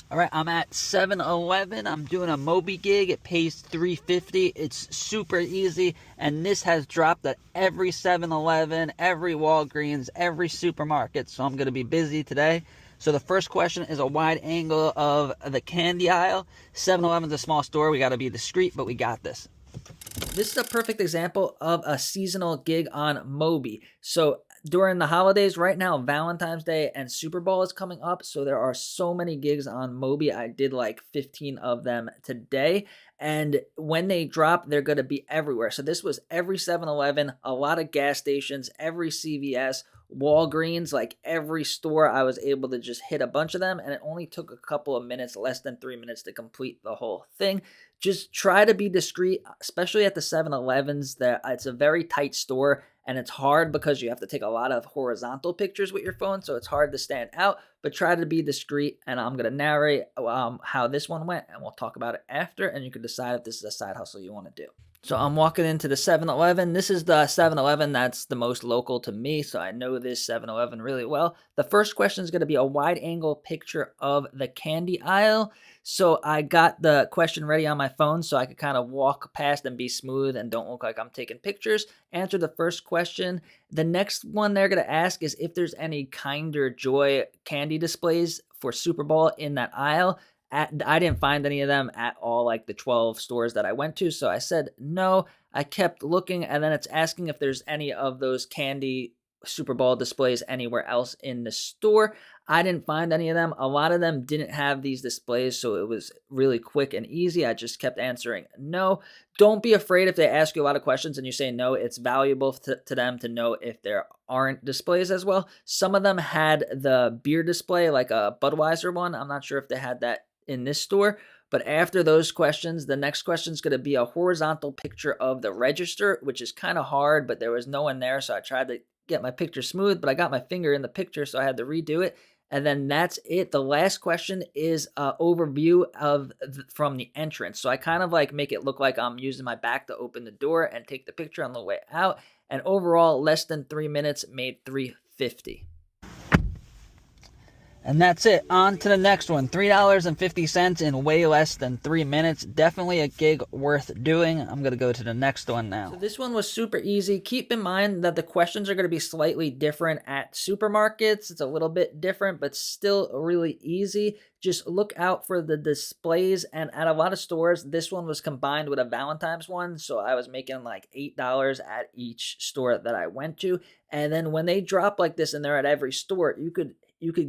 All right, I'm at 7-Eleven. I'm doing a Mobee gig. It pays $3.50. It's super easy, and this has dropped at every 7-Eleven, every Walgreens, every supermarket. So I'm going to be busy today. So the first question is a wide angle of the candy aisle. 7-Eleven's a small store. We got to be discreet, but we got this. This is a perfect example of a seasonal gig on Mobee. So during the holidays right now, Valentine's Day and Super Bowl is coming up. So there are so many gigs on Mobee. I did like 15 of them today. And when they drop, they're going to be everywhere. So this was every 7-Eleven, a lot of gas stations, every CVS, Walgreens, like every store. I was able to just hit a bunch of them, and it only took a couple of minutes, less than 3 minutes, to complete the whole thing. Just try to be discreet, especially at the 7-Elevens. That it's a very tight store, and it's hard because you have to take a lot of horizontal pictures with your phone, so it's hard to stand out. But try to be discreet, and I'm going to narrate how this one went, and we'll talk about it after, and you can decide if this is a side hustle you want to do. So I'm walking into the 7-Eleven. This is the 7-Eleven that's the most local to me, so I know this 7-Eleven really well. The first question is going to be a wide angle picture of the candy aisle. So I got the question ready on my phone so I could kind of walk past and be smooth and don't look like I'm taking pictures. Answer the first question. The next one they're going to ask is if there's any Kinder Joy candy displays for Super Bowl in that aisle. I didn't find any of them at all, like the 12 stores that I went to. So I said no. I kept looking, and then it's asking if there's any of those candy Super Bowl displays anywhere else in the store. I didn't find any of them. A lot of them didn't have these displays, so it was really quick and easy. I just kept answering no. Don't be afraid if they ask you a lot of questions and you say no. It's valuable to them to know if there aren't displays as well. Some of them had the beer display, like a Budweiser one. I'm not sure if they had that in this store. But after those questions, the next question is going to be a horizontal picture of the register, which is kind of hard, but there was no one there, so I tried to get my picture smooth, but I got my finger in the picture, so I had to redo it. And then that's it. The last question is an overview of from the entrance. So I kind of like make it look like I'm using my back to open the door and take the picture on the way out. And overall, less than 3 minutes, made $3.50. And that's it. On to the next one. $3.50 in way less than 3 minutes. Definitely a gig worth doing. I'm going to go to the next one now. So this one was super easy. Keep in mind that the questions are going to be slightly different at supermarkets. It's a little bit different, but still really easy. Just look out for the displays. And at a lot of stores, this one was combined with a Valentine's one. So I was making like $8 at each store that I went to. And then when they drop like this and they're at every store, you could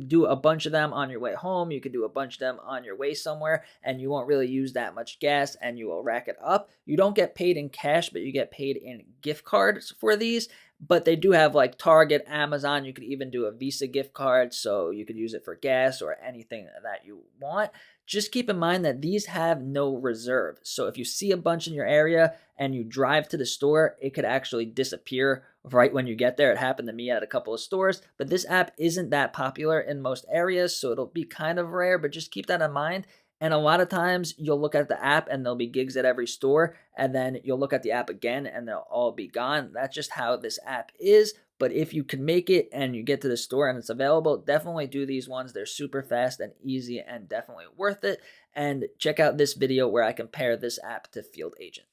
do a bunch of them on your way home. You could do a bunch of them on your way somewhere, and you won't really use that much gas, and you will rack it up. You don't get paid in cash, but you get paid in gift cards for these. But they do have like Target, Amazon. You could even do a Visa gift card, so you could use it for gas or anything that you want. Just keep in mind that these have no reserve. So if you see a bunch in your area and you drive to the store, it could actually disappear right when you get there. It happened to me at a couple of stores, but this app isn't that popular in most areas, so it'll be kind of rare, but just keep that in mind. And a lot of times you'll look at the app and there'll be gigs at every store, and then you'll look at the app again and they'll all be gone. That's just how this app is. But if you can make it and you get to the store and it's available, definitely do these ones. They're super fast and easy and definitely worth it. And check out this video where I compare this app to Field Agent.